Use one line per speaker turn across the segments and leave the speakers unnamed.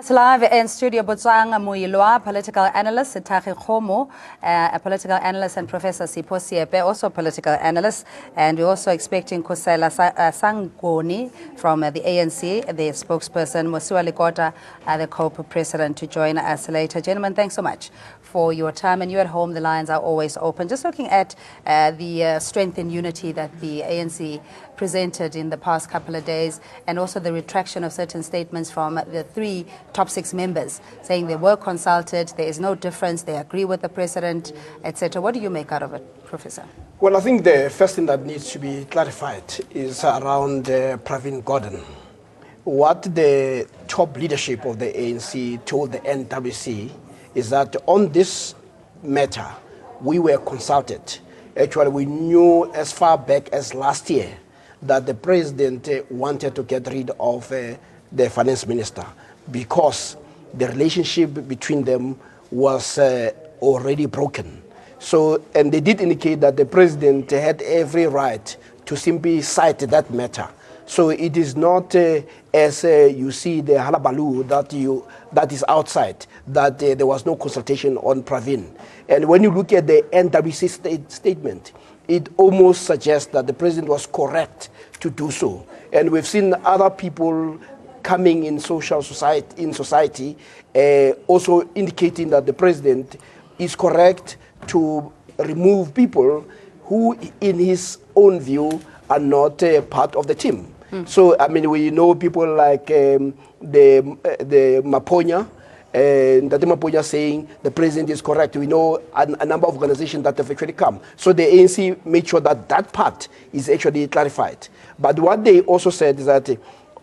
Live in studio Botsang Muilwa, political analyst, Sitaki Khomo, a political analyst, and Professor Sipho Siepe, also a political analyst. And we're also expecting Kusela Sangoni from the ANC, the spokesperson, Mosiwa Likota, the co-president, to join us later. Gentlemen, thanks so much for your time. And you at home, the lines are always open. Just looking at the strength and unity that the ANC presented in the past couple of days, and also the retraction of certain statements from the three top 6 members, saying they were consulted, there is no difference, they agree with the president, etc. What do you make out of it, Professor?
Well, I think the first thing that needs to be clarified is around Pravin Gordhan. What the top leadership of the ANC told the NWC is that on this matter, we were consulted. Actually, we knew as far back as last year that the president wanted to get rid of the finance minister because the relationship between them was already broken. So, and they did indicate that the president had every right to simply cite that matter. So it is not as you see the halabaloo that is outside, that there was no consultation on Pravin. And when you look at the NWC statement, it almost suggests that the president was correct to do so. And we've seen other people coming in society, also indicating that the president is correct to remove people who, in his own view, are not part of the team. So, I mean, we know people like the Maponya, and Dati Maponya saying the president is correct. We know a number of organizations that have actually come. So the ANC made sure that that part is actually clarified. But what they also said is that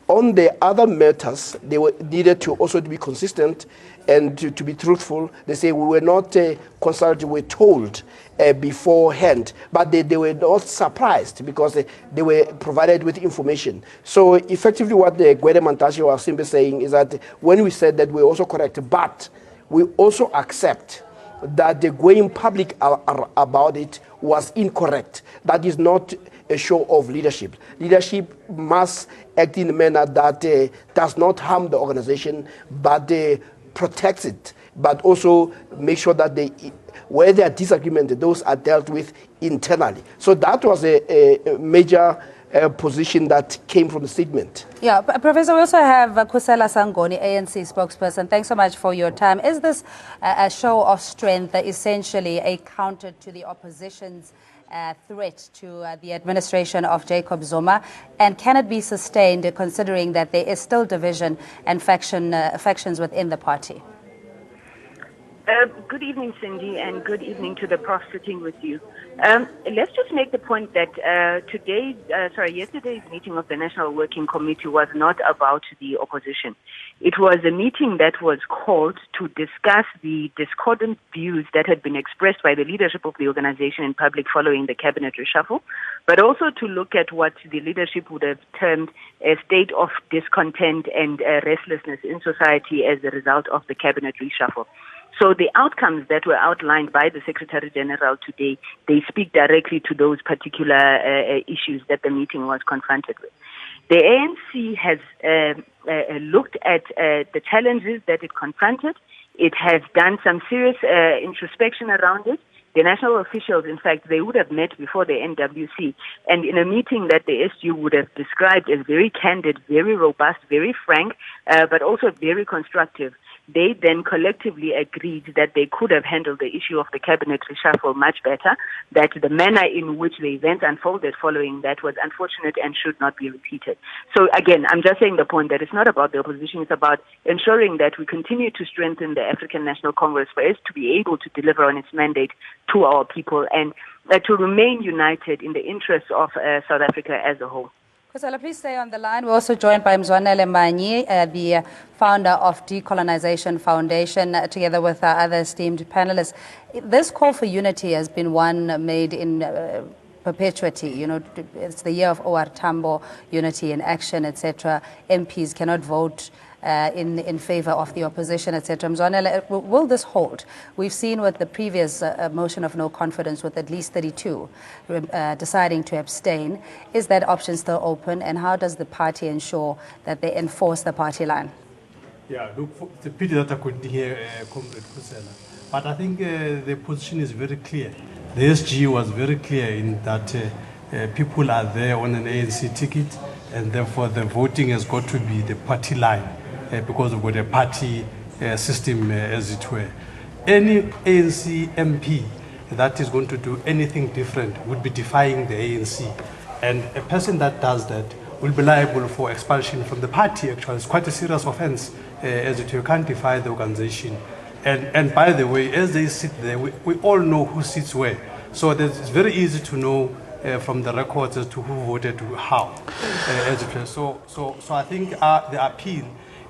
on the other matters, they needed to also be consistent and to be truthful. They say we were not consulted, we were told beforehand, but they were not surprised because they were provided with information. So effectively what the Gwede Mantashe was simply saying is that when we said that we're also correct, but we also accept that the going public about it was incorrect. That is not a show of leadership. Leadership must act in a manner that does not harm the organization, but protects it, but also make sure that where there are disagreements, those are dealt with internally. So that was a major position that came from the statement.
Yeah, Professor, we also have Kusela Sangoni, ANC spokesperson. Thanks so much for your time. Is this a show of strength, essentially a counter to the opposition's threat to the administration of Jacob Zuma? And can it be sustained considering that there is still division and factions within the party?
Good evening, Cindy, and good evening to the prof sitting with you. Let's just make the point that yesterday's meeting of the National Working Committee was not about the opposition. It was a meeting that was called to discuss the discordant views that had been expressed by the leadership of the organization in public following the cabinet reshuffle, but also to look at what the leadership would have termed a state of discontent and restlessness in society as a result of the cabinet reshuffle. So the outcomes that were outlined by the Secretary General today, they speak directly to those particular issues that the meeting was confronted with. The ANC has looked at the challenges that it confronted. It has done some serious introspection around it. The national officials, in fact, they would have met before the NWC, and in a meeting that the SU would have described as very candid, very robust, very frank, but also very constructive. They then collectively agreed that they could have handled the issue of the cabinet reshuffle much better, that the manner in which the events unfolded following that was unfortunate and should not be repeated. So again, I'm just saying the point that it's not about the opposition, it's about ensuring that we continue to strengthen the African National Congress for it to be able to deliver on its mandate to our people and to remain united in the interests of South Africa as a whole.
Kusela, please stay on the line. We're also joined by Mzwanele Manyi, the founder of Decolonization Foundation, together with our other esteemed panelists. This call for unity has been one made in perpetuity. You know, it's the year of OR Tambo, unity in action, etc. MPs cannot vote in favor of the opposition, etc. Mzwanele, will this hold? We've seen with the previous motion of no confidence with at least 32 deciding to abstain. Is that option still open, and how does the party ensure that they enforce the party line?
Yeah, look, it's a pity that I couldn't hear Comrade Kusela. But I think the position is very clear. The SG was very clear in that people are there on an ANC ticket, and therefore the voting has got to be the party line because we've got a party system, as it were. Any ANC MP that is going to do anything different would be defying the ANC. And a person that does that will be liable for expulsion from the party, actually. It's quite a serious offense, as it you can't defy the organization. And by the way, as they sit there, we all know who sits where. So it's very easy to know from the records as to who voted how. As it were. So I think the appeal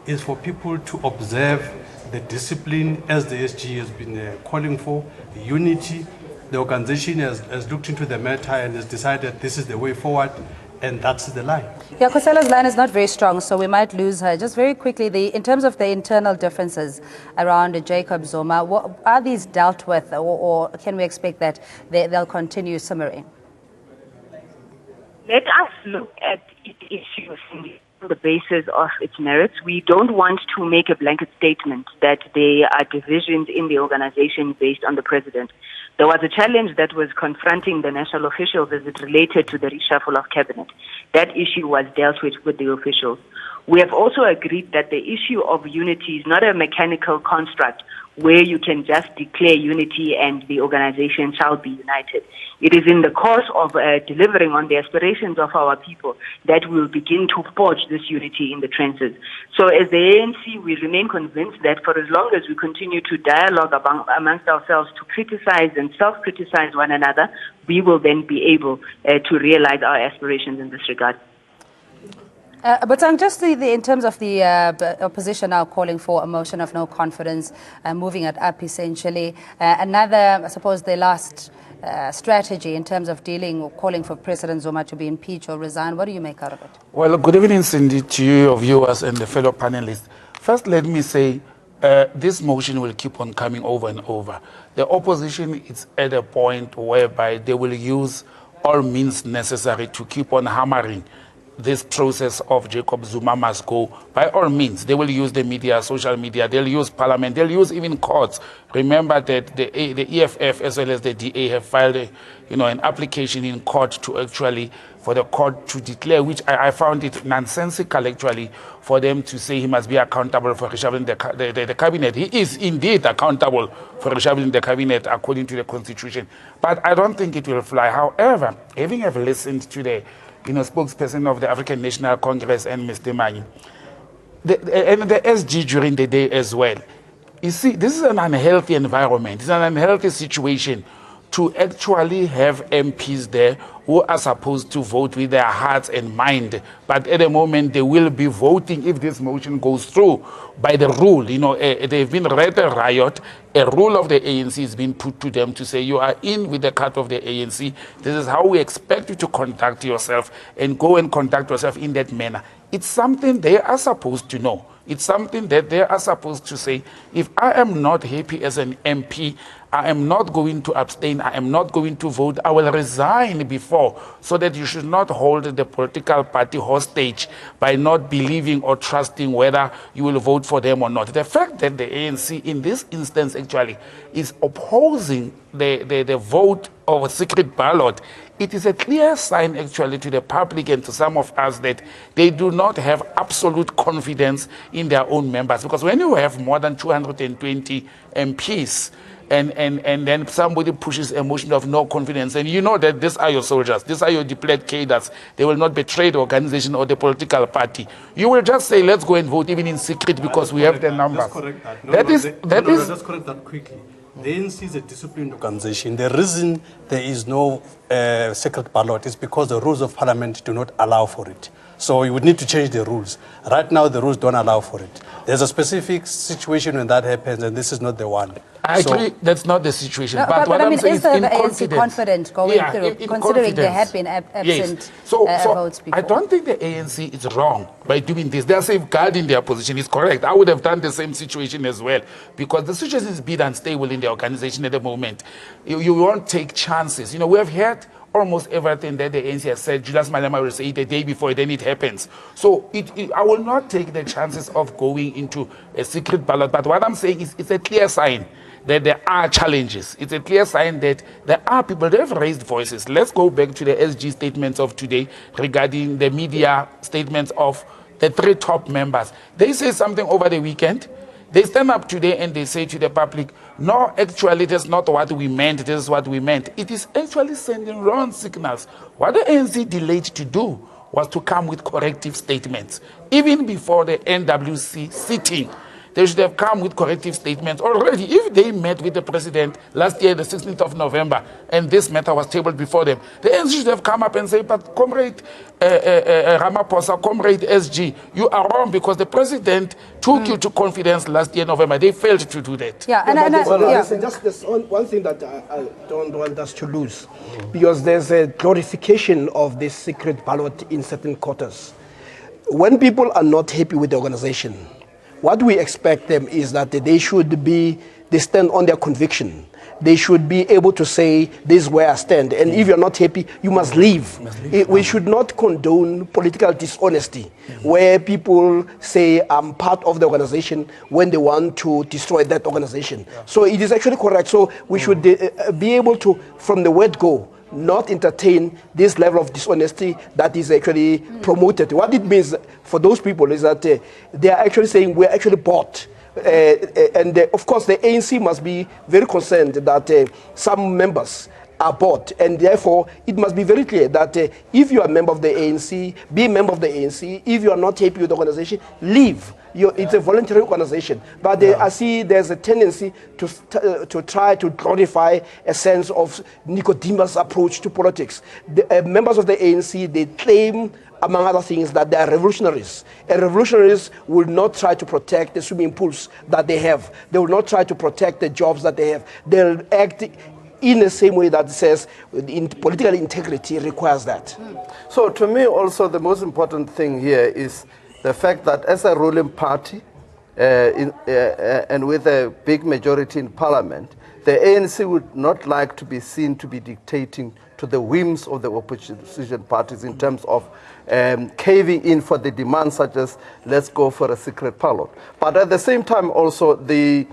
is for people to observe the discipline as the SG has been calling for, the unity. The organization has looked into the matter and has decided this is the way forward, and that's the line.
Yeah, Kosela's line is not very strong, so we might lose her. Just very quickly, in terms of the internal differences around Jacob Zuma, are these dealt with, or can we expect that they'll continue simmering?
Let us look at issues on the basis of its merits. We don't want to make a blanket statement that there are divisions in the organization based on the president. There was a challenge that was confronting the national officials as it related to the reshuffle of cabinet. That issue was dealt with the officials. We have also agreed that the issue of unity is not a mechanical construct where you can just declare unity and the organization shall be united. It is in the course of delivering on the aspirations of our people that we will begin to forge this unity in the trenches. So as the ANC, we remain convinced that for as long as we continue to dialogue amongst ourselves, to criticize and self-criticize one another, we will then be able to realize our aspirations in this regard.
But just in terms of the opposition now calling for a motion of no confidence, moving it up essentially. Another, I suppose, the last strategy in terms of dealing or calling for President Zuma to be impeached or resign. What do you make out of it?
Well, good evening, Cindy, to you, your viewers, and the fellow panelists. First, let me say this motion will keep on coming over and over. The opposition is at a point whereby they will use all means necessary to keep on hammering this process of Jacob Zuma must go. By all means, they will use the media, social media, they'll use parliament, they'll use even courts. Remember that the EFF as well as the DA have filed an application in court to actually, for the court to declare, which I found it nonsensical actually, for them to say he must be accountable for reshuffling the cabinet. He is indeed accountable for reshuffling the cabinet according to the constitution. But I don't think it will fly. However, having listened to the spokesperson of the African National Congress and Mr. Manyi, and the SG during the day as well. You see, this is an unhealthy environment. It's an unhealthy situation to actually have MPs there who are supposed to vote with their hearts and mind. But at the moment, they will be voting, if this motion goes through, by the rule. They've been read a riot. A rule of the ANC is being put to them to say, you are in with the cut of the ANC. This is how we expect you to conduct yourself, and go and conduct yourself in that manner. It's something they are supposed to know. It's something that they are supposed to say, if I am not happy as an MP, I am not going to abstain, I am not going to vote, I will resign before, so that you should not hold the political party hostage by not believing or trusting whether you will vote for them or not. The fact that the ANC in this instance actually is opposing the vote of a secret ballot, it is a clear sign actually to the public and to some of us that they do not have absolute confidence in their own members. Because when you have more than 220 MPs, and then somebody pushes a motion of no confidence, and you know that these are your soldiers, these are your deployed cadres, they will not betray the organization or the political party. You will just say, let's go and vote even in secret because we have the numbers.
Let's correct that. Let's correct that quickly. The ANC is a disciplined organization. The reason there is no secret ballot is because the rules of parliament do not allow for it. So you would need to change the rules. Right now, the rules don't allow for it. There's a specific situation when that happens, and this is not the one.
I agree, that's not the situation.
No,
but what
I
I'm
mean,
saying
is the ANC confident going through, considering they had been absent
yes. So
votes before?
I don't think the ANC is wrong by doing this. They are safeguarding their position. It's correct. I would have done the same situation as well, because the situation is a bit unstable in the organization at the moment. You won't take chances. We have had almost everything that the ANC has said, Julius Malema will say it the day before, then it happens. So I will not take the chances of going into a secret ballot. But what I'm saying is it's a clear sign that there are challenges. It's a clear sign that there are people that have raised voices. Let's go back to the SG statements of today regarding the media statements of the 3 top members. They say something over the weekend. They stand up today and they say to the public, no, actually, that's not what we meant. This is what we meant. It is actually sending wrong signals. What the ANC delayed to do was to come with corrective statements. Even before the NWC sitting, they should have come with corrective statements already. If they met with the president last year, the 16th of November, and this matter was tabled before them, the ANC should have come up and say, but Comrade Ramaphosa, Comrade SG, you are wrong because the president took you to confidence last year, November. They failed to do that.
Just one thing that I don't want us to lose, because there's a glorification of this secret ballot in certain quarters. When people are not happy with the organization, what we expect them is that they stand on their conviction. They should be able to say, this is where I stand. And if you're not happy, you must leave. We should not condone political dishonesty, where people say, I'm part of the organization when they want to destroy that organization. So it is actually correct. So we should be able to, from the word go, not entertain this level of dishonesty that is actually promoted. What it means for those people is that they are actually saying we're actually bought. Of course, the ANC must be very concerned that some members are bought, and therefore it must be very clear that if you are a member of the ANC, be a member of the ANC. If you are not happy with the organization, leave. It's a voluntary organization. But I see there's a tendency to try to glorify a sense of Nicodemus' approach to politics. The members of the ANC, they claim, among other things, that they are revolutionaries. And revolutionaries will not try to protect the swimming pools that they have. They will not try to protect the jobs that they have. They'll act in the same way that says political integrity requires that.
So to me also the most important thing here is the fact that as a ruling party and with a big majority in parliament, the ANC would not like to be seen to be dictating to the whims of the opposition parties in terms of caving in for the demands such as let's go for a secret ballot. But at the same time also the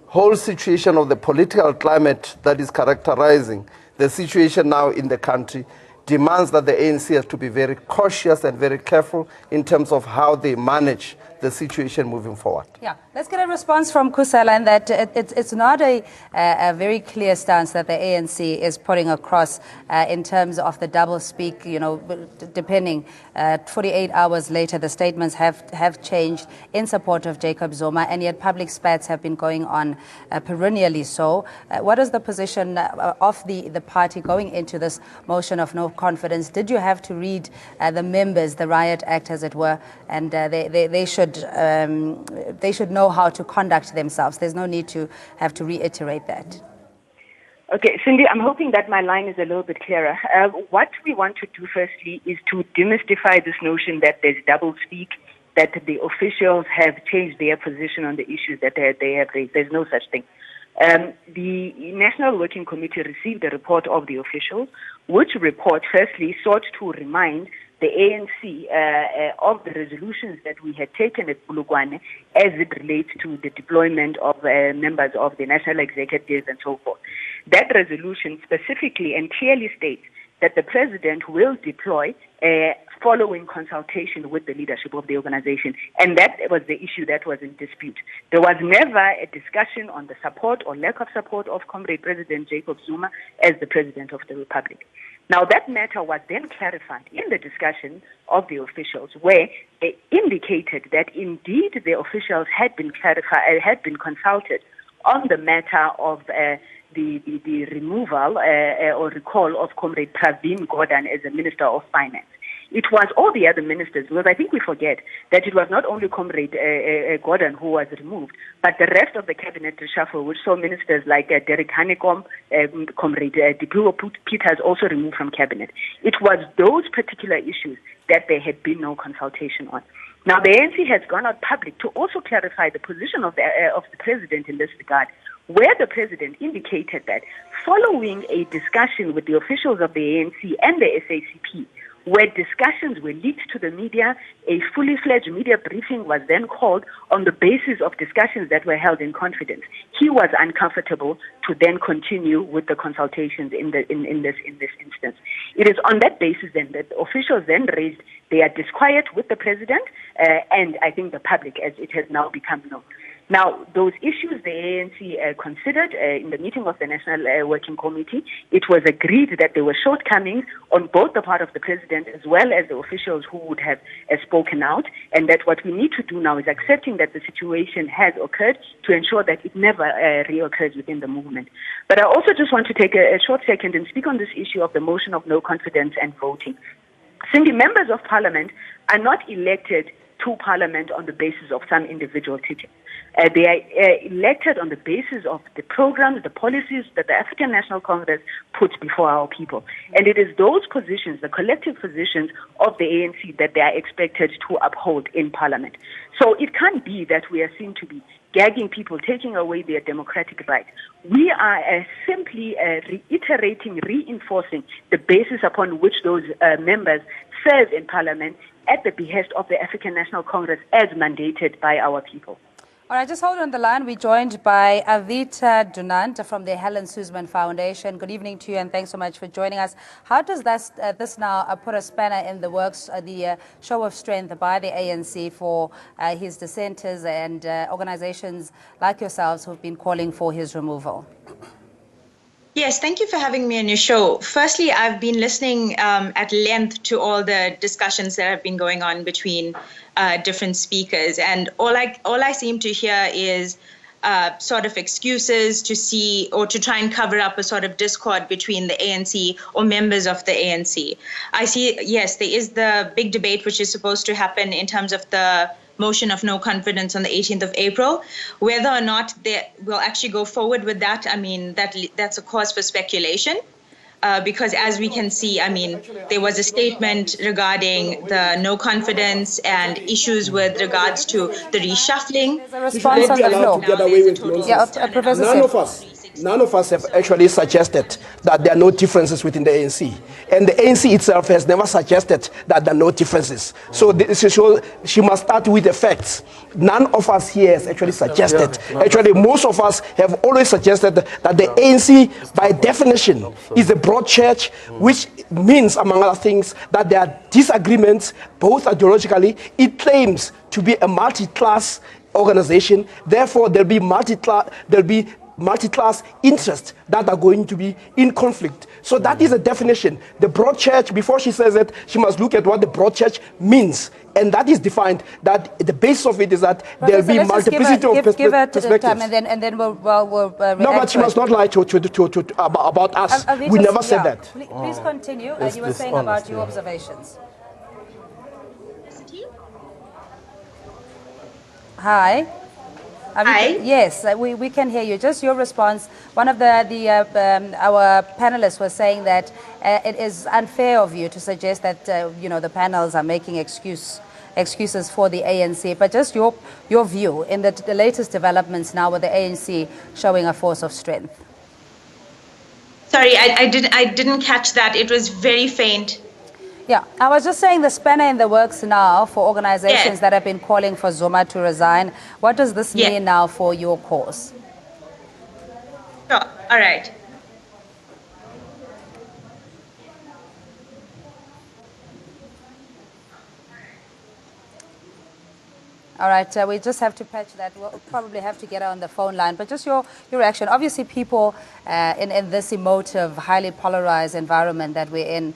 whole situation of the political climate that is characterizing the situation now in the country demands that the ANC has to be very cautious and very careful in terms of how they manage the situation moving forward.
Yeah, let's get a response from Kusela, and that it's not a very clear stance that the ANC is putting across in terms of the double speak, you know, depending. 48 hours later, the statements have changed in support of Jacob Zuma, and yet public spats have been going on perennially so. What is the position of the party going into this motion of no confidence? Did you have to read the members, the Riot Act as it were, and they should know how to conduct themselves? There's no need to have to reiterate that.
Okay, Cindy, I'm hoping that my line is a little bit clearer. What we want to do firstly is to demystify this notion that there's doublespeak, that the officials have changed their position on the issues that they have raised. There's no such thing. The National Working Committee received a report of the officials, which report firstly sought to remind the ANC of the resolutions that we had taken at Bulugwane as it relates to the deployment of members of the National Executive and so forth. That resolution specifically and clearly states that the president will deploy following consultation with the leadership of the organization. And that was the issue that was in dispute. There was never a discussion on the support or lack of support of Comrade President Jacob Zuma as the President of the Republic. Now, that matter was then clarified in the discussion of the officials, where they indicated that indeed the officials had been consulted on the matter of the removal or recall of Comrade Pravin Gordhan as a Minister of Finance. It was all the other ministers, because I think we forget that it was not only Comrade Gordhan who was removed, but the rest of the cabinet reshuffle, which saw ministers like Derek Hanekom, Comrade Dipuo Peters also removed from cabinet. It was those particular issues that there had been no consultation on. Now, the ANC has gone out public to also clarify the position of the president in this regard, where the president indicated that following a discussion with the officials of the ANC and the SACP, where discussions were leaked to the media, a fully fledged media briefing was then called on the basis of discussions that were held in confidence. He was uncomfortable to then continue with the consultations in this instance. It is on that basis then that officials then raised their disquiet with the president and I think the public, as it has now become known. Now, those issues the ANC considered in the meeting of the National Working Committee. It was agreed that there were shortcomings on both the part of the president as well as the officials who would have spoken out, and that what we need to do now is accepting that the situation has occurred to ensure that it never reoccurs within the movement. But I also just want to take a short second and speak on this issue of the motion of no confidence and voting. Cindy, members of parliament are not elected to parliament on the basis of some individual ticket. They are elected on the basis of the programs, the policies that the African National Congress puts before our people. And it is those positions, the collective positions of the ANC, that they are expected to uphold in parliament. So it can't be that we are seen to be gagging people, taking away their democratic rights. We are simply reiterating, reinforcing the basis upon which those members serve in parliament at the behest of the African National Congress as mandated by our people.
All right, just hold on the line. We're joined by Avita Dunant from the Helen Suzman Foundation. Good evening to you, and thanks so much for joining us. How does this now put a spanner in the works, the show of strength by the ANC for his dissenters and organizations like yourselves who've been calling for his removal?
Yes, thank you for having me on your show. Firstly, I've been listening at length to all the discussions that have been going on between different speakers, and all I seem to hear is sort of excuses to see or to try and cover up a sort of discord between the ANC or members of the ANC. I see, yes, there is the big debate which is supposed to happen in terms of the motion of no confidence on the 18th of April. Whether or not they will actually go forward with that, I mean, that's a cause for speculation. Because as we can see, I mean, there was a statement regarding the no confidence and issues with regards to the reshuffling.
There's a response on the floor. Yeah, Professor
None of us have actually suggested that there are no differences within the ANC. And the ANC itself has never suggested that there are no differences. So she must start with the facts. None of us here has actually suggested. Actually, most of us have always suggested that the ANC, by definition, is a broad church, which means, among other things, that there are disagreements, both ideologically. It claims to be a multi-class organization. Therefore, there'll be multi-class interests that are going to be in conflict. So that is a definition. The broad church, before she says it, she must look at what the broad church means. And that is defined, that the basis of it is that there will be multiplicity of perspectives.
Time and then we'll
no, but she must not lie about us. We never said that.
Please continue. You were saying about your observations. Hi.
Hi.
Yes, we can hear you. Just your response. One of our panelists was saying that it is unfair of you to suggest that the panels are making excuses for the ANC. But just your view in the latest developments now with the ANC showing a force of strength.
Sorry, I didn't catch that. It was very faint.
Yeah, I was just saying the spanner in the works now for organizations that have been calling for Zuma to resign. What does this mean now for your cause?
Sure, all right.
All right, we just have to patch that. We'll probably have to get her on the phone line. But just your reaction. Obviously, people in this emotive, highly polarized environment that we're in,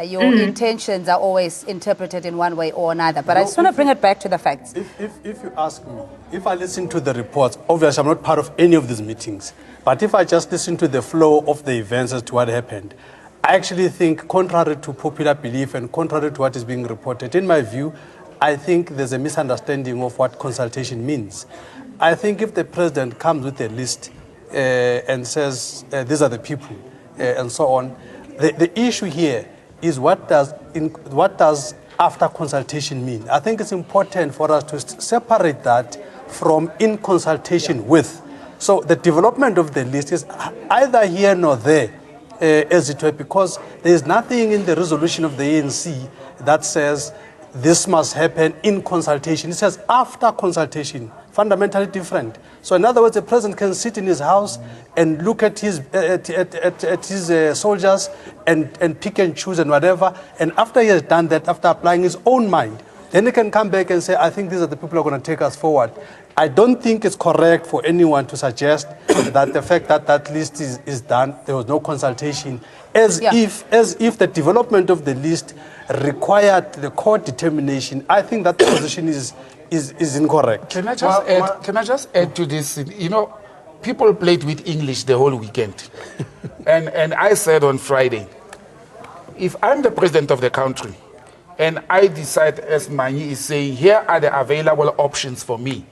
your intentions are always interpreted in one way or another. But I just want to bring it back to the facts.
If you ask me, if I listen to the reports, obviously I'm not part of any of these meetings. But if I just listen to the flow of the events as to what happened, I actually think, contrary to popular belief and contrary to what is being reported, in my view, I think there's a misunderstanding of what consultation means. I think if the president comes with a list and says, these are the people, and so on, the issue here is what does after consultation mean? I think it's important for us to separate that from in consultation with. So the development of the list is either here nor there, as it were, because there is nothing in the resolution of the ANC that says this must happen in consultation. It says after consultation, fundamentally different. So in other words, the president can sit in his house and look at his soldiers and pick and choose and whatever. And after he has done that, after applying his own mind, then he can come back and say, I think these are the people who are going to take us forward. I don't think it's correct for anyone to suggest that the fact that that list is done, there was no consultation, as if the development of the list required the court determination. I think that the position is incorrect.
Can I just add to this? You know, people played with English the whole weekend. and I said on Friday, if I'm the president of the country and I decide, as Mani is saying, here are the available options for me,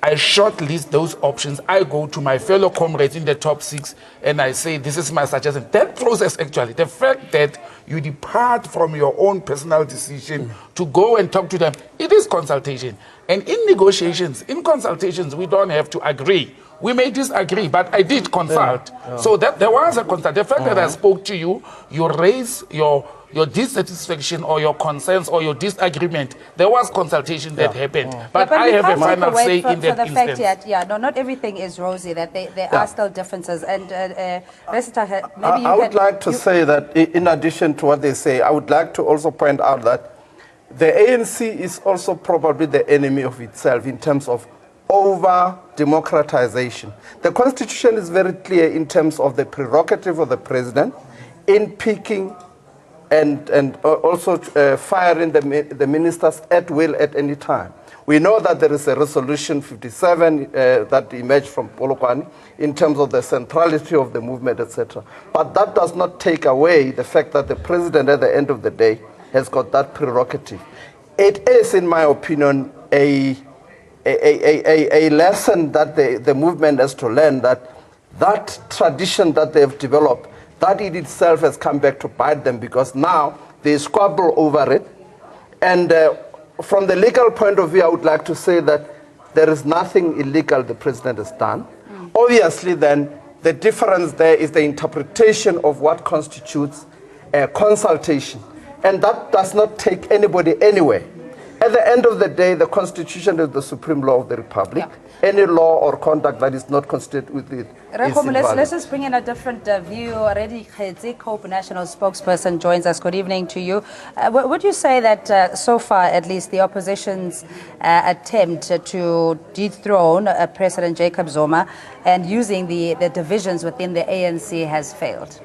I shortlist those options. I go to my fellow comrades in the top 6 and I say, this is my suggestion. That process, actually, the fact that you depart from your own personal decision to go and talk to them, it is consultation. And in negotiations, in consultations, we don't have to agree. We may disagree, but I did consult. So that there was a consult. The fact that I spoke to you, you raise your dissatisfaction or your concerns or your disagreement, there was consultation that happened. But I have a final say in that instance.
Not everything is rosy, that there are still differences. And maybe
I would like to say that in addition to what they say, I would like to also point out that the ANC is also probably the enemy of itself in terms of over-democratization. The Constitution is very clear in terms of the prerogative of the president in picking and also firing the ministers at will at any time. We know that there is a resolution 57 that emerged from Polokwane in terms of the centrality of the movement, etc. But that does not take away the fact that the president at the end of the day has got that prerogative. It is, in my opinion, a lesson that the movement has to learn, that tradition that they have developed, that in itself has come back to bite them, because now they squabble over it. And from the legal point of view, I would like to say that there is nothing illegal the president has done. Obviously, then, the difference there is the interpretation of what constitutes a consultation. And that does not take anybody anywhere. At the end of the day, the Constitution is the supreme law of the Republic. Any law or conduct that is not consistent with it is invalid.
Let's just bring in a different view. Already, COPE national spokesperson joins us. Good evening to you. Would you say that so far, at least, the opposition's attempt to dethrone President Jacob Zuma and using the divisions within the ANC has failed?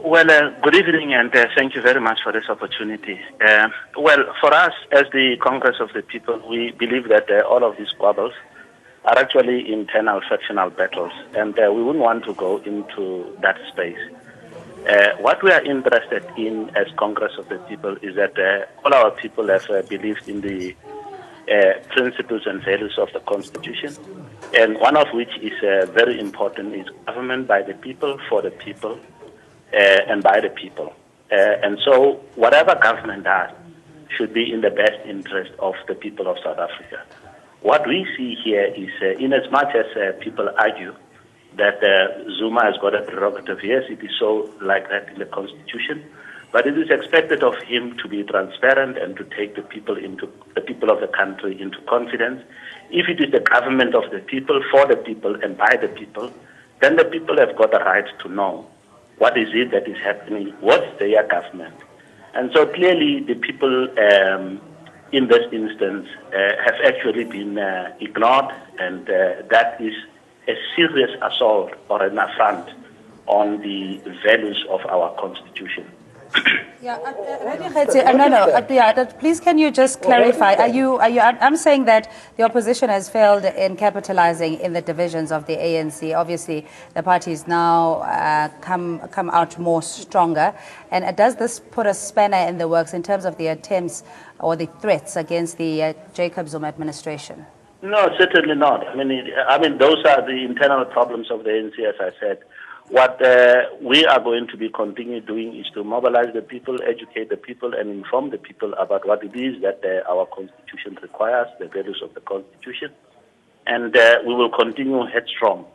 Well, good evening, and thank you very much for this opportunity. Well, for us, as the Congress of the People, we believe that all of these squabbles are actually internal factional battles, and we wouldn't want to go into that space. What we are interested in as Congress of the People is that all our people have believed in the principles and values of the Constitution, and one of which is very important is government by the people, for the people, and by the people. And so whatever government does should be in the best interest of the people of South Africa. What we see here is, in as much as people argue that Zuma has got a prerogative, yes, it is so like that in the Constitution, but it is expected of him to be transparent and to take the people of the country into confidence. If it is the government of the people, for the people, and by the people, then the people have got a right to know what is it that is happening, what's their government. And so clearly the people in this instance have actually been ignored, and that is a serious assault or an affront on the values of our Constitution.
Please, can you just clarify? I'm saying that the opposition has failed in capitalizing in the divisions of the ANC. Obviously, the parties now come out more stronger. And does this put a spanner in the works in terms of the attempts or the threats against the Jacob Zuma administration?
No, certainly not. I mean, those are the internal problems of the ANC, as I said. What we are going to be continue doing is to mobilize the people, educate the people, and inform the people about what it is that our Constitution requires, the values of the Constitution, And we will continue headstrong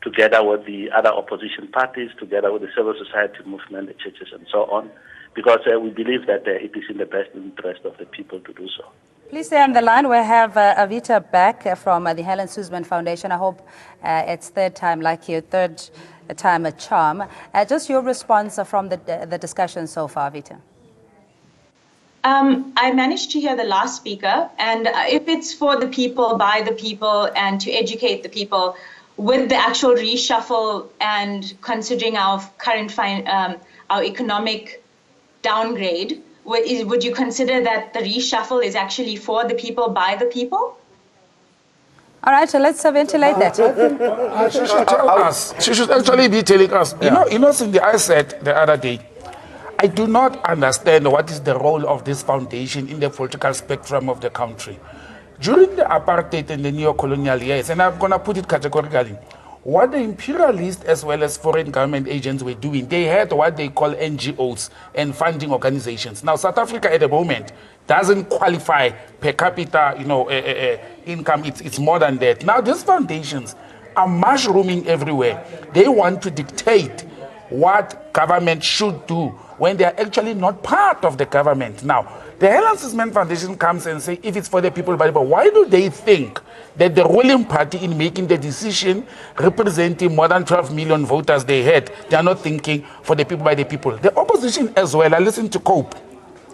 together with the other opposition parties, together with the civil society movement, the churches, and so on, because we believe that it is in the best interest of the people to do so.
Please stay on the line. We have Avita back from the Helen Suzman Foundation. I hope it's third time like you, third time a charm. Just your response from the discussion so far, Avita.
I managed to hear the last speaker, and if it's for the people, by the people, and to educate the people, with the actual reshuffle and considering our current our economic downgrade, would you consider that the reshuffle is actually for the people, by the people?
All right, so let's ventilate that.
She should tell us. She should actually be telling us. You know, Cindy, I said the other day, I do not understand what is the role of this foundation in the political spectrum of the country. During the apartheid and the neo-colonial years, and I'm going to put it categorically, what the imperialists as well as foreign government agents were doing, they had what they call NGOs and funding organizations. Now, South Africa at the moment doesn't qualify per capita, income. It's more than that. Now, these foundations are mushrooming everywhere. They want to dictate what government should do when they are actually not part of the government. Now, the Helen Suzman Foundation comes and says, if it's for the people, but why do they think that the ruling party in making the decision representing more than 12 million voters they had, they are not thinking for the people, by the people? The opposition as well, I listen to Cope.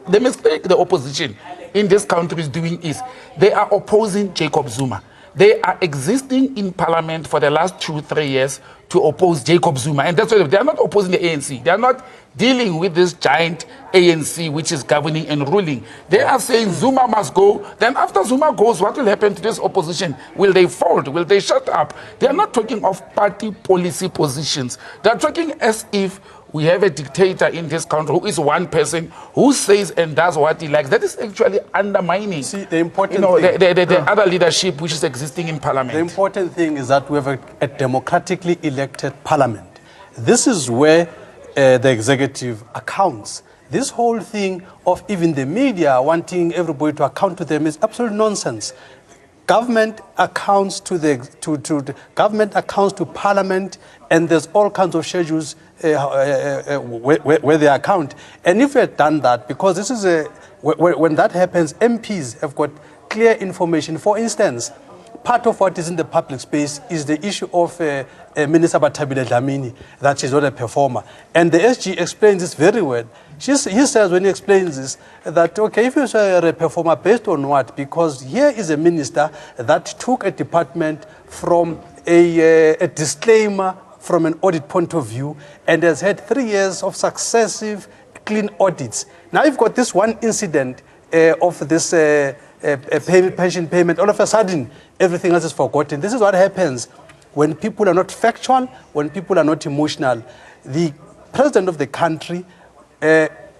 The mistake the opposition in this country is doing is they are opposing Jacob Zuma. They are existing in parliament for the last 2-3 years to oppose Jacob Zuma. And that's why they are not opposing the ANC. They are not dealing with this giant ANC which is governing and ruling. They are saying Zuma must go. Then after Zuma goes, what will happen to this opposition? Will they fold? Will they shut up? They are not talking of party policy positions. They are talking as if we have a dictator in this country who is one person who says and does what he likes. That is actually undermining
the important
the other leadership which is existing in parliament.
The important thing is that we have a democratically elected parliament. This is where the executive accounts. This whole thing of even the media wanting everybody to account to them is absolute nonsense. Government accounts to government accounts to parliament, and there's all kinds of schedules where they account. And if we had done that, because this is when that happens, MPs have got clear information. For instance, part of what is in the public space is the issue of Minister Batabile Dlamini, that she's not a performer. And the SG explains this very well. He says when he explains this, that, okay, if you're a performer, based on what? Because here is a minister that took a department from a disclaimer from an audit point of view and has had 3 years of successive clean audits. Now you've got this one incident of this pension payment. All of a sudden, everything else is forgotten. This is what happens when people are not factual, when people are not emotional. The president of the country,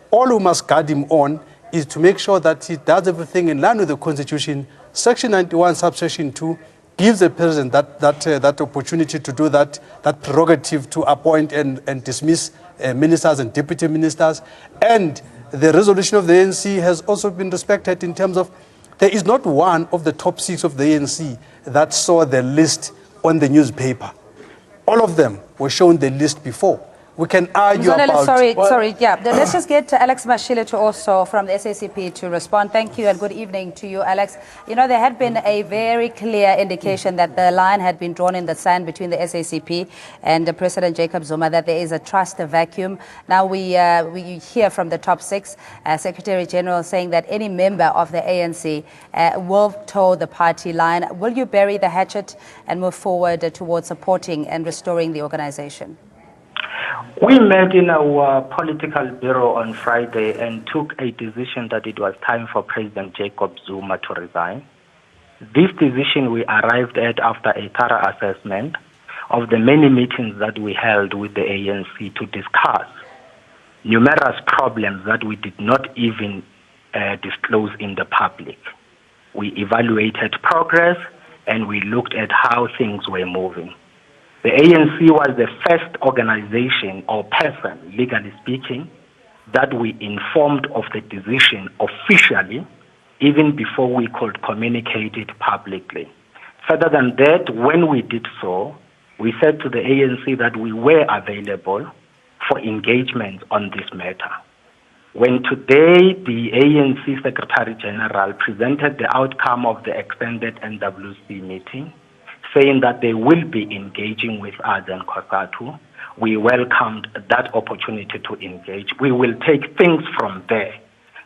all we must guard him on is to make sure that he does everything in line with the Constitution. Section 91, subsection 2, gives the president that opportunity to do that prerogative to appoint and dismiss ministers and deputy ministers. And the resolution of the ANC has also been respected in terms of there is not one of the top 6 of the ANC that saw the list on the newspaper. All of them were shown the list before. We can argue about...
Sorry, yeah. Let's just get Alex Mashile to also, from the SACP, to respond. Thank you and good evening to you, Alex. You know, there had been a very clear indication that the line had been drawn in the sand between the SACP and President Jacob Zuma, that there is a trust vacuum. Now we hear from the top 6, Secretary General saying that any member of the ANC will toe the party line. Will you bury the hatchet and move forward towards supporting and restoring the organization?
We met in our political bureau on Friday and took a decision that it was time for President Jacob Zuma to resign. This decision we arrived at after a thorough assessment of the many meetings that we held with the ANC to discuss numerous problems that we did not even disclose in the public. We evaluated progress and we looked at how things were moving. The ANC was the first organization or person, legally speaking, that we informed of the decision officially, even before we could communicate it publicly. Further than that, when we did so, we said to the ANC that we were available for engagement on this matter. When today the ANC Secretary General presented the outcome of the extended NWC meeting, saying that they will be engaging with us and COSATU, we welcomed that opportunity to engage. We will take things from there.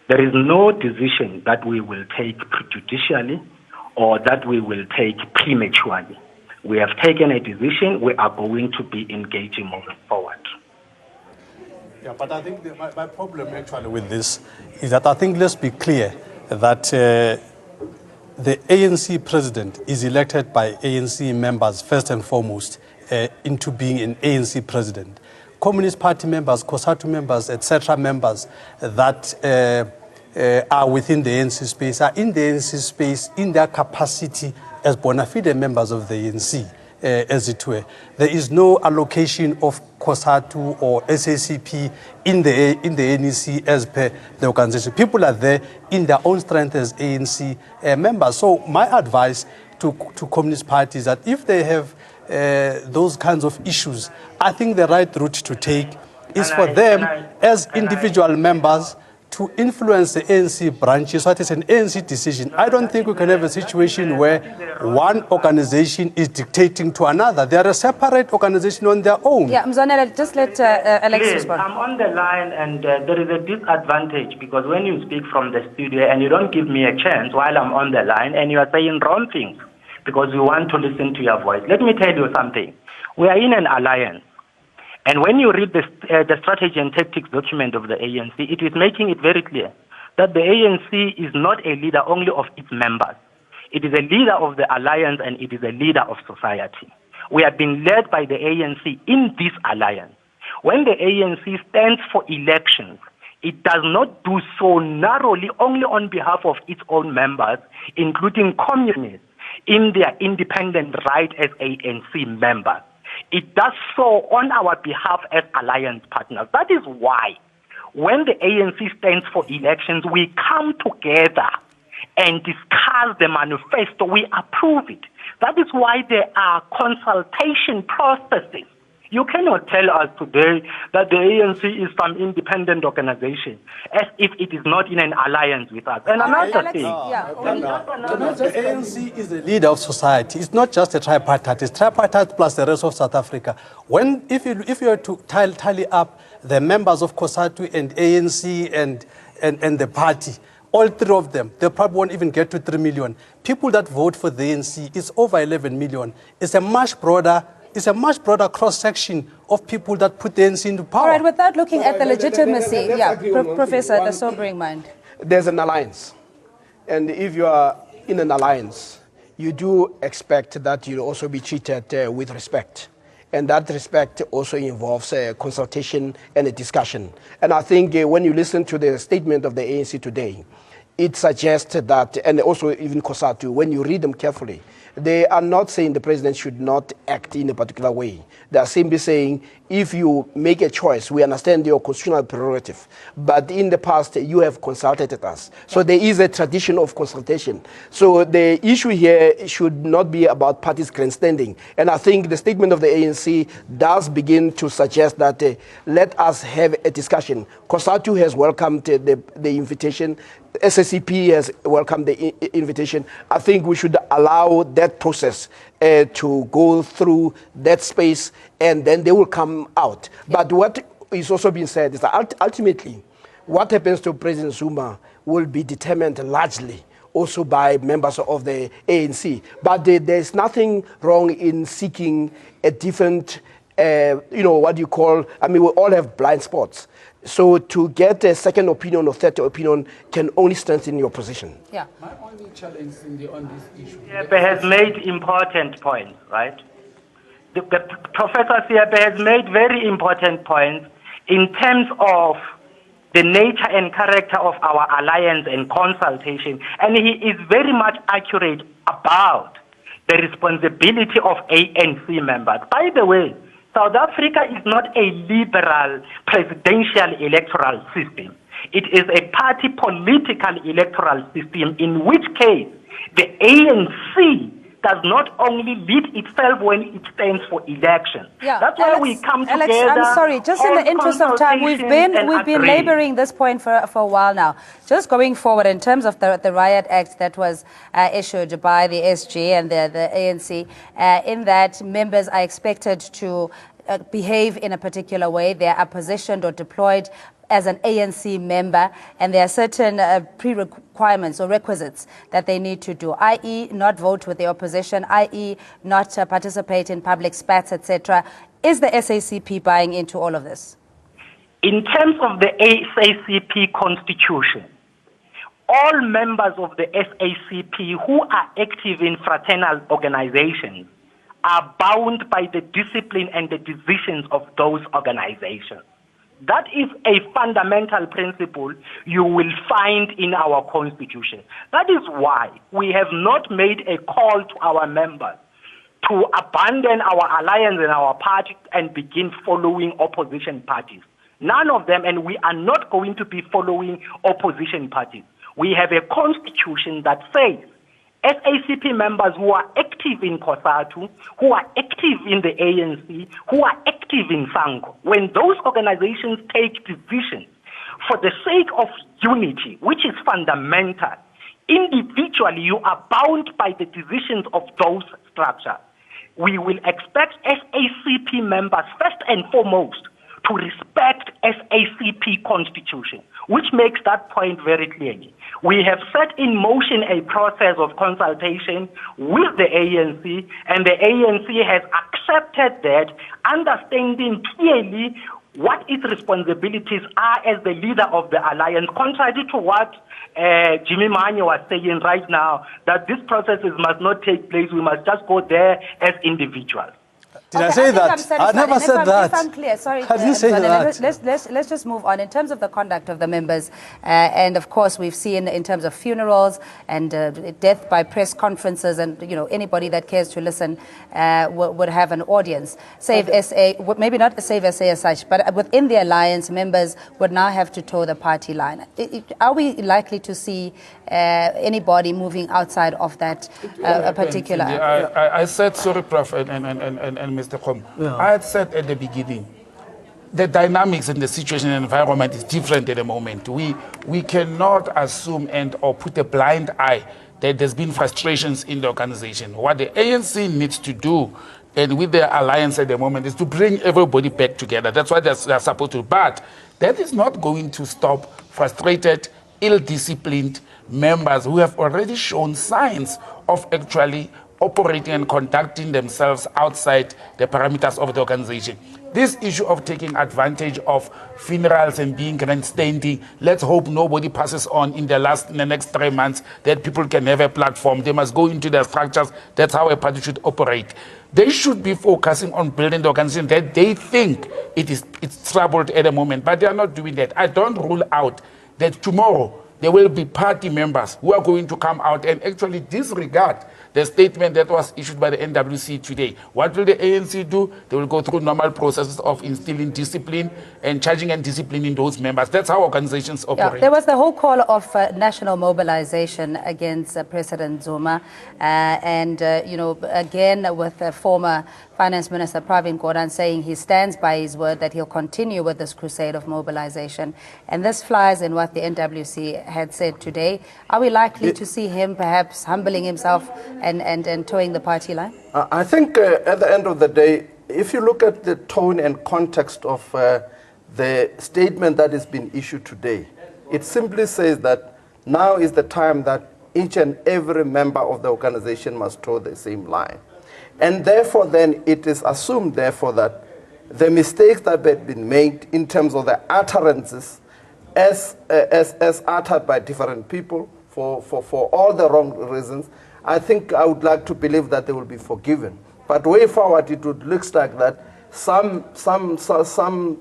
There is no decision that we will take prejudicially or that we will take prematurely. We have taken a decision. We are going to be engaging moving forward.
Yeah, but I think my problem actually with this is that I think let's be clear that the ANC president is elected by ANC members first and foremost into being an ANC president. Communist Party members, COSATU members, etc. members that are within the ANC space are in the ANC space in their capacity as bona fide members of the ANC, as it were. There is no allocation of COSATU or SACP in the NEC as per the organization. People are there in their own strength as ANC members. So my advice to communist parties is that if they have those kinds of issues, I think the right route to take is for them as individual members to influence the ANC branches. So it is an ANC decision. I don't think we can have a situation where one organization is dictating to another. They are a separate organization on their own.
Yeah, Mzwanele, just let Alex respond.
I'm on the line, and there is a disadvantage because when you speak from the studio and you don't give me a chance while I'm on the line and you are saying wrong things because we want to listen to your voice. Let me tell you something. We are in an alliance. And when you read the strategy and tactics document of the ANC, it is making it very clear that the ANC is not a leader only of its members. It is a leader of the alliance and it is a leader of society. We have been led by the ANC in this alliance. When the ANC stands for elections, it does not do so narrowly only on behalf of its own members, including communists, in their independent right as ANC members. It does so on our behalf as alliance partners. That is why when the ANC stands for elections, we come together and discuss the manifesto. We approve it. That is why there are consultation processes. You cannot tell us today that the ANC is some independent organization as if it is not in an alliance with us. And another thing,
the ANC is the leader of society. It's not just a tripartite. It's tripartite plus the rest of South Africa. If you are to tally up the members of COSATU and ANC and the party, all three of them, they probably won't even get to 3 million. People that vote for the ANC is over 11 million. It's a much broader cross-section of people that put the ANC into power.
All right, without looking at the legitimacy, Professor, the sobering mind.
There's an alliance. And if you are in an alliance, you do expect that you'll also be treated with respect. And that respect also involves consultation and a discussion. And I think when you listen to the statement of the ANC today, it suggests that, and also even COSATU, when you read them carefully, they are not saying the president should not act in a particular way. They are simply saying, if you make a choice, we understand your constitutional prerogative, but in the past, you have consulted us. So there is a tradition of consultation. So the issue here should not be about parties grandstanding. And I think the statement of the ANC does begin to suggest that let us have a discussion. COSATU has welcomed the invitation. SACP has welcomed the invitation. I think we should allow that process to go through that space, and then they will come out. But what is also being said is that ultimately, what happens to President Zuma will be determined largely also by members of the ANC. But there's nothing wrong in seeking a different, what you call, we all have blind spots. So to get a second opinion or third opinion can only strengthen your position.
Yeah.
My only challenge on this issue.
Siepe has made important points, right? The Professor Siepe has made very important points in terms of the nature and character of our alliance and consultation. And he is very much accurate about the responsibility of ANC members. By the way, South Africa is not a liberal presidential electoral system. It is a party political electoral system in which case the ANC does not only lead itself when it stands for election.
Yeah,
that's why we come
Alex,
together.
I'm sorry, just in the interest of time, we've been laboring this point for a while now. Just going forward, in terms of the riot act that was issued by the SG and the ANC, in that members are expected to behave in a particular way. They are positioned or deployed as an ANC member, and there are certain pre-requirements or requisites that they need to do, i.e. not vote with the opposition, i.e. not participate in public spats, etc. Is the SACP buying into all of this?
In terms of the SACP constitution, all members of the SACP who are active in fraternal organizations are bound by the discipline and the decisions of those organizations. That is a fundamental principle you will find in our constitution. That is why we have not made a call to our members to abandon our alliance and our party and begin following opposition parties. None of them, and we are not going to be following opposition parties. We have a constitution that says SACP members who are active in COSATU, who are active in the ANC, who are active in SANCO, when those organizations take decisions for the sake of unity, which is fundamental, individually you are bound by the decisions of those structures. We will expect SACP members first and foremost to respect SACP constitution, which makes that point very clearly. We have set in motion a process of consultation with the ANC, and the ANC has accepted that, understanding clearly what its responsibilities are as the leader of the alliance, contrary to what Jimmy Manye was saying right now, that this processes must not take place, we must just go there as individuals.
Did I say that? I never said that.
If I'm clear, sorry.
Have you said that?
Let's just move on. In terms of the conduct of the members, and of course we've seen in terms of funerals and death by press conferences, and anybody that cares to listen would have an audience. Save SA, maybe not Save SA as such, but within the alliance, members would now have to toe the party line. Are we likely to see anybody moving outside of that particular?
I said, sorry, Prof, and Mr. Khom, I had said at the beginning, the dynamics in the situation and environment is different at the moment. We cannot assume or put a blind eye that there's been frustrations in the organization. What the ANC needs to do, and with the alliance at the moment, is to bring everybody back together. That's what they're supposed to do. But that is not going to stop frustrated, ill-disciplined members who have already shown signs of actually operating and conducting themselves outside the parameters of the organization. This issue of taking advantage of funerals and being grandstanding, let's hope nobody passes on in the next 3 months, that people can have a platform. They must go into their structures. That's how a party should operate. They should be focusing on building the organization that they think it's troubled at the moment, but they are not doing that. I don't rule out that tomorrow there will be party members who are going to come out and actually disregard the statement that was issued by the NWC today. What will the ANC do? They will go through normal processes of instilling discipline and charging and disciplining those members. That's how organizations operate.
Yeah, there was the whole call of national mobilization against President Zuma. Again, with former Finance Minister Pravin Gordhan saying he stands by his word that he'll continue with this crusade of mobilization. And this flies in what the NWC had said today. Are we likely to see him perhaps humbling himself and towing the party line?
I think at the end of the day, if you look at the tone and context of the statement that has been issued today, it simply says that now is the time that each and every member of the organization must toe the same line. And therefore, then, it is assumed, therefore, that the mistakes that have been made in terms of the utterances as uttered by different people for all the wrong reasons, I think I would like to believe that they will be forgiven. But way forward, it would look like that some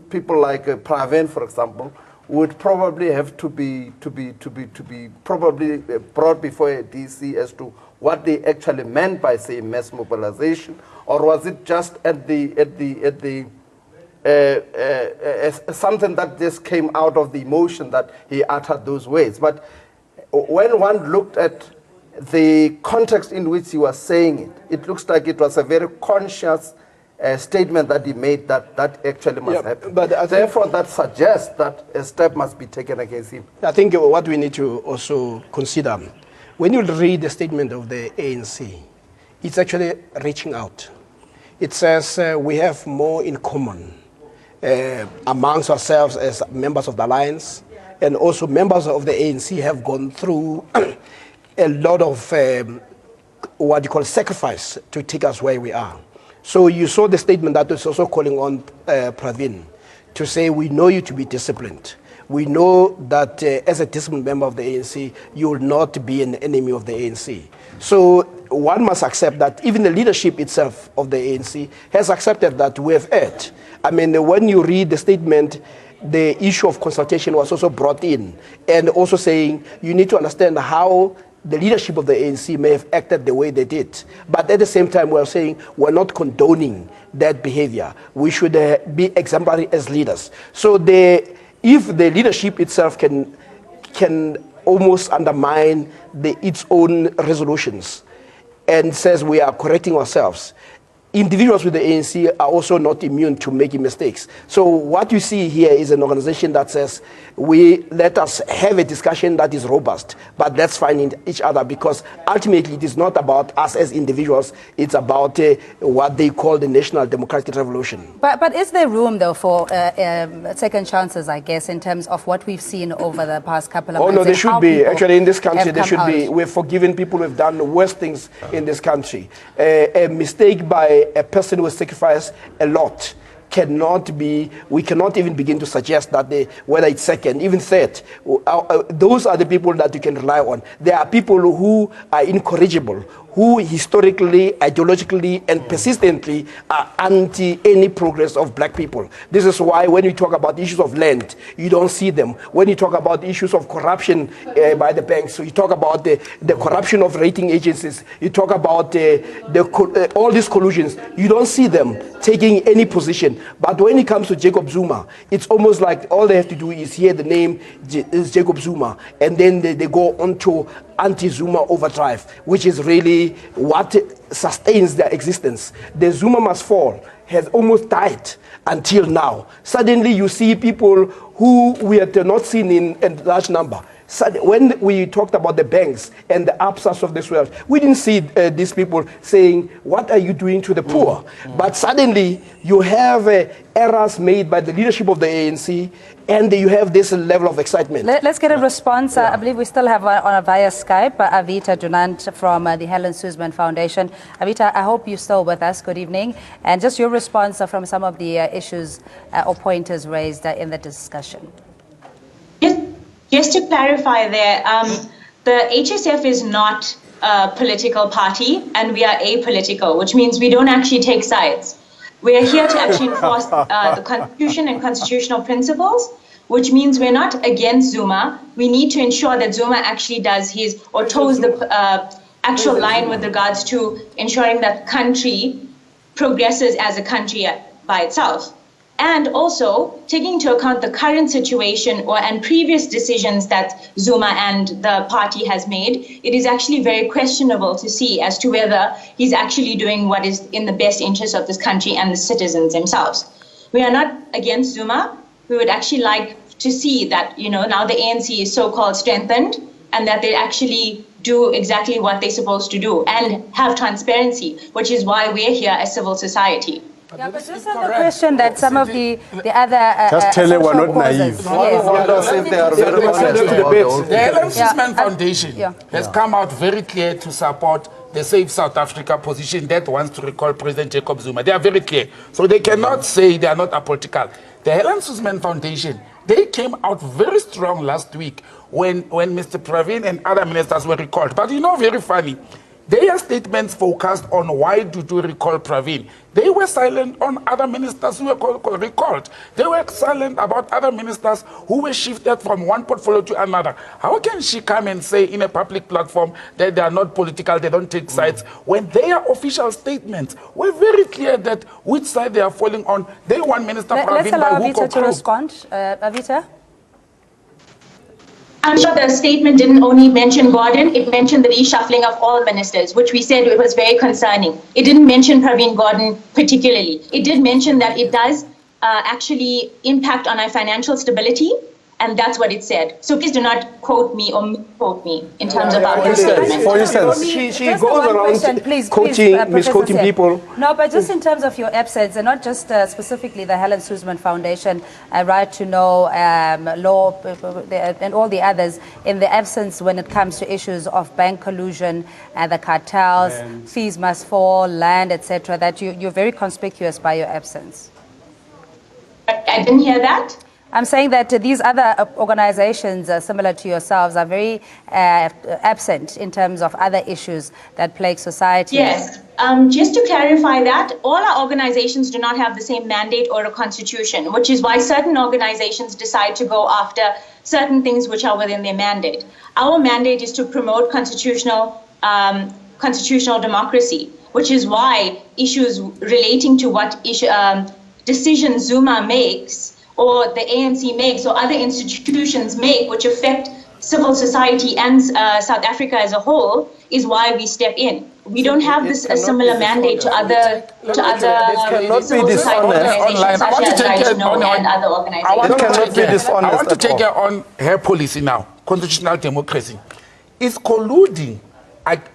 people like Pravin, for example, would probably have to be probably brought before a DC as to what they actually meant by, say, mass mobilization, or was it just something that just came out of the emotion that he uttered those words. But when one looked at the context in which he was saying it looks like it was a very conscious statement that he made that actually must happen. But therefore, that suggests that a step must be taken against him.
I think what we need to also consider, when you read the statement of the ANC, it's actually reaching out. It says we have more in common amongst ourselves as members of the alliance, and also members of the ANC have gone through a lot of what you call sacrifice to take us where we are. So you saw the statement that was also calling on Pravin to say, we know you to be disciplined. We know that as a disciplined member of the ANC, you will not be an enemy of the ANC. So one must accept that even the leadership itself of the ANC has accepted that we have erred. I mean, when you read the statement, the issue of consultation was also brought in, and also saying you need to understand how the leadership of the ANC may have acted the way they did. But at the same time, we're saying we're not condoning that behavior. We should be exemplary as leaders. So if the leadership itself can almost undermine its own resolutions and says we are correcting ourselves, individuals with the ANC are also not immune to making mistakes. So what you see here is an organization that says, let us have a discussion that is robust, but let's find each other, because ultimately it is not about us as individuals, it's about what they call the National Democratic Revolution.
But is there room, though, for second chances, I guess, in terms of what we've seen over the past couple of months?
Oh, no, there should be. Actually, in this country, there should be. We've forgiven people who have done the worst things in this country. A mistake by a person who has sacrificed a lot cannot be, we cannot even begin to suggest that whether it's second, even third, those are the people that you can rely on. There are people who are incorrigible, who historically, ideologically, and persistently are anti any progress of black people. This is why when you talk about issues of land, you don't see them. When you talk about issues of corruption by the banks, so you talk about the corruption of rating agencies, you talk about all these collusions, you don't see them taking any position. But when it comes to Jacob Zuma, it's almost like all they have to do is hear the name is Jacob Zuma, and then they go on to anti-Zuma overdrive, which is really what sustains their existence. The Zuma must fall has almost died until now. Suddenly you see people who we had not seen in large number. So when we talked about the banks and the absence of this wealth, we didn't see these people saying, what are you doing to the poor? But suddenly you have errors made by the leadership of the ANC, and you have this level of excitement.
Let's get a response. I believe we still have via Skype Avita Dunant from the Helen Suzman Foundation. Avita, I hope you're still with us. Good evening. And just your response from some of the issues or pointers raised in the discussion.
Just to clarify there, the HSF is not a political party, and we are apolitical, which means we don't actually take sides. We are here to actually enforce the Constitution and constitutional principles, which means we're not against Zuma. We need to ensure that Zuma actually does his, or toes the actual line with regards to ensuring that country progresses as a country by itself. And also taking into account the current situation and previous decisions that Zuma and the party has made, it is actually very questionable to see as to whether he's actually doing what is in the best interest of this country and the citizens themselves. We are not against Zuma. We would actually like to see that, now the ANC is so-called strengthened, and that they actually do exactly what they're supposed to do and have transparency, which is why we're here as civil society.
Yeah, but just on the question that some of the other
just tell her we're not naive.
The Helen Suzman Foundation has come out very clear to support the Save South Africa position that wants to recall President Jacob Zuma. They are very clear. So they cannot say they are not apolitical. The Helen Suzman Foundation, they came out very strong last week when Mr. Pravin and other ministers were recalled. But very funny. Their statements focused on why did we recall Pravin. They were silent on other ministers who were recalled. They were silent about other ministers who were shifted from one portfolio to another. How can she come and say in a public platform that they are not political, they don't take sides, when their official statements were very clear that which side they are falling on? They want Minister Pravin by hook or crook.
Let's allow Avita to respond. Avita?
I'm sure the statement didn't only mention Gordon, it mentioned the reshuffling of all ministers, which we said it was very concerning. It didn't mention Praveen Gordon particularly. It did mention that it does actually impact on our financial stability, and that's what it said. So please do not quote me or misquote me in terms of our statement.
For instance,
she goes around misquoting people.
No, but just in terms of your absence, and not just specifically the Helen Suzman Foundation, Right to Know, law, and all the others, in the absence when it comes to issues of bank collusion, the cartels, fees must fall, land, etc., that you're very conspicuous by your absence.
I didn't hear that.
I'm saying that these other organizations similar to yourselves are very absent in terms of other issues that plague society.
Yes. Just to clarify that, all our organizations do not have the same mandate or a constitution, which is why certain organizations decide to go after certain things which are within their mandate. Our mandate is to promote constitutional democracy, which is why issues relating to what decisions Zuma makes or the ANC makes or other institutions make, which affect civil society and South Africa as a whole, is why we step in. We don't have this a similar mandate to other civil society organizations such as Right to Know and other organizations.
I want to take on her policy now, constitutional democracy. Is colluding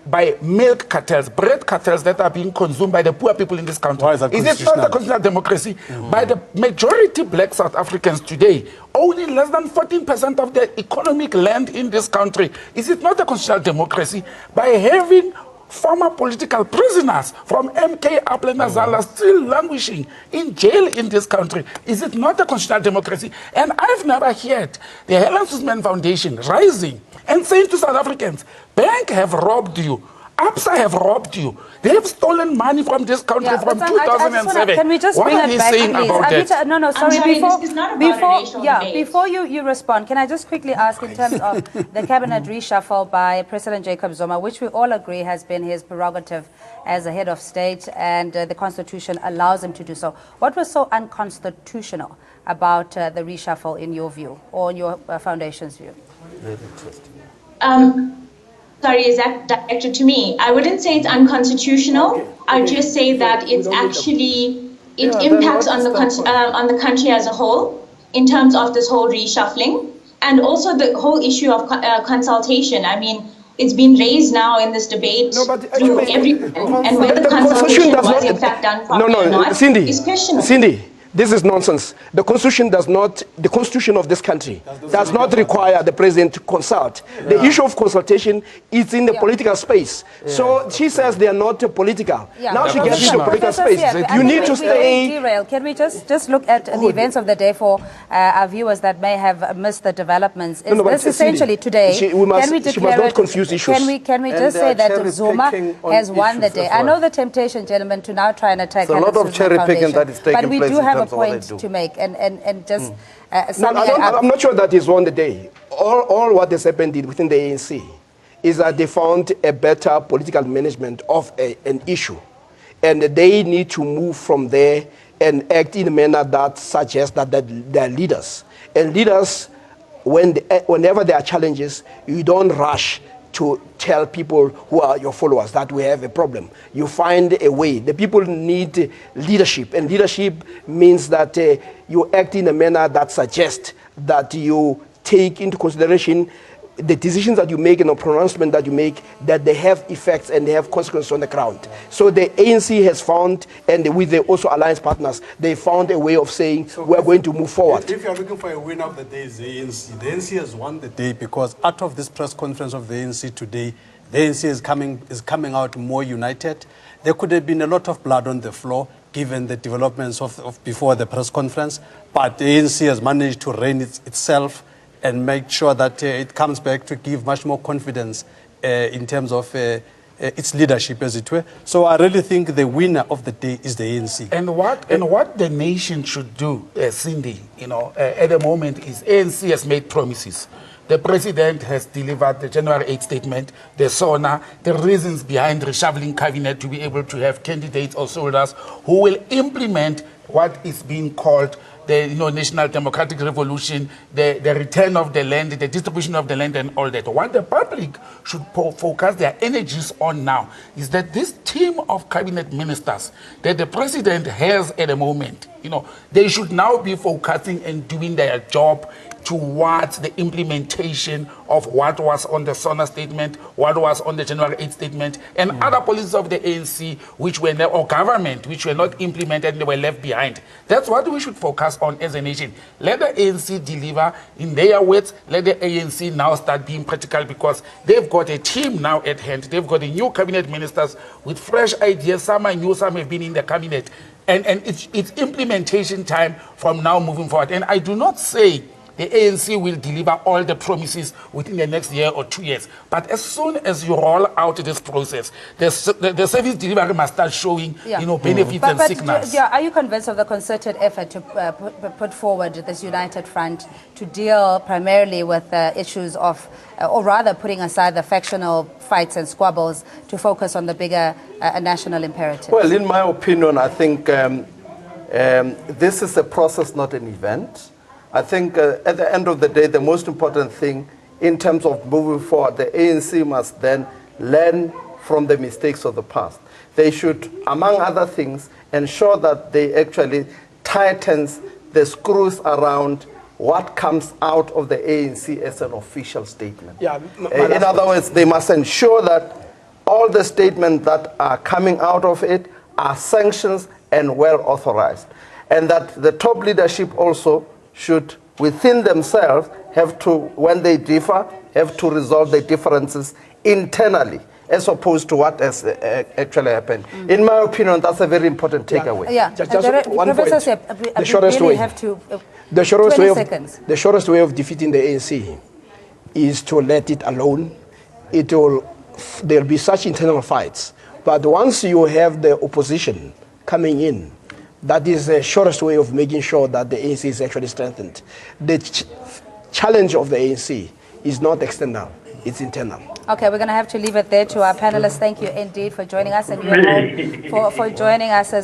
by milk cartels, bread cartels that are being consumed by the poor people in this country.
Why is that
it not a constitutional democracy? By the majority black South Africans today, only less than 14% of the economic land in this country. Is it not a constitutional democracy? By having former political prisoners from MK Ablenazala still languishing in jail in this country. Is it not a constitutional democracy? And I've never heard the Helen Suzman Foundation rising and saying to South Africans, banks have robbed you, APSA have robbed you. They have stolen money from this country from 2007.
Can we just
what
bring
are
it
they
back,
saying
please?
about that?
No, sorry.
This is not about
Before you respond, can I just quickly ask in terms of the cabinet reshuffle by President Jacob Zuma, which we all agree has been his prerogative as a head of state, and the Constitution allows him to do so. What was so unconstitutional about the reshuffle in your view, or in your foundation's view?
Sorry, is that directed to me? I wouldn't say it's unconstitutional. I would just say that it's actually, it impacts on the country as a whole in terms of this whole reshuffling, and also the whole issue of consultation. I mean, it's been raised now in this debate through everyone, and whether consultation was in fact done properly or not is questionable.
Cindy, this is nonsense. The Constitution does not, the Constitution of this country does not require the President to consult. The issue of consultation is in the political space. So she says they are not political. Now she gets into political space. You need to stay.
Derail. Can we just look at the events of the day for our viewers that may have missed the developments? Is this essentially today?
She must not confuse issues.
Can we just say that Zuma has won the day? I know the temptation, gentlemen, to now try and attack.
A lot of cherry picking that is taking place.
But we do have a point to make, and just
I'm not sure that is won the day. All what has happened within the ANC is that they found a better political management of an issue, and they need to move from there and act in a manner that suggests that they're leaders. And leaders, whenever there are challenges, you don't rush to tell people who are your followers that we have a problem. You find a way. The people need leadership, and leadership means that you act in a manner that suggests that you take into consideration the decisions that you make and the pronouncement that you make, that they have effects and they have consequences on the ground. So the ANC has found, and with the also alliance partners, they found a way of saying, we're going to move forward.
If you're looking for a winner of the day, it's the ANC. The ANC has won the day because out of this press conference of the ANC today, the ANC is coming out more united. There could have been a lot of blood on the floor given the developments of before the press conference, but the ANC has managed to rein itself and make sure that it comes back to give much more confidence in terms of its leadership, as it were. So I really think the winner of the day is the ANC.
And what the nation should do, Cindy, at the moment is ANC has made promises. The president has delivered the January 8th statement, the SONA, the reasons behind reshuffling cabinet to be able to have candidates or soldiers who will implement what is being called the national democratic revolution, the return of the land, the distribution of the land and all that. What the public should focus their energies on now is that this team of cabinet ministers that the president has at the moment, they should now be focusing and doing their job towards the implementation of what was on the SONA statement, what was on the January 8th statement, and other policies of the ANC or government which were not implemented and they were left behind. That's what we should focus on as a nation. Let the ANC deliver in their words. Let the ANC now start being practical, because they've got a team now at hand. They've got a new cabinet ministers with fresh ideas. Some are new, some have been in the cabinet. And it's implementation time from now moving forward. And I do not say the ANC will deliver all the promises within the next year or 2 years. But as soon as you roll out this process, the service delivery must start showing benefits and signals.
Are you convinced of the concerted effort to put forward this united front to deal primarily with issues of, or rather putting aside the factional fights and squabbles to focus on the bigger national imperative?
Well, in my opinion, I think this is a process, not an event. I think at the end of the day, the most important thing in terms of moving forward, the ANC must then learn from the mistakes of the past. They should, among other things, ensure that they actually tightens the screws around what comes out of the ANC as an official statement.
Yeah,
in other words, they must ensure that all the statements that are coming out of it are sanctions and well authorized. And that the top leadership also should, within themselves, have to, when they differ, have to resolve the differences internally, as opposed to what has actually happened. In my opinion, that's a very important takeaway.
Just one
Professor
point. The shortest way. The shortest way of defeating the ANC is to let it alone. There'll be such internal fights. But once you have the opposition coming in, that is the shortest way of making sure that the ANC is actually strengthened. The challenge of the ANC is not external, it's internal.
Okay, we're going to have to leave it there. To our panelists, thank you indeed for joining us, and you at home for joining us as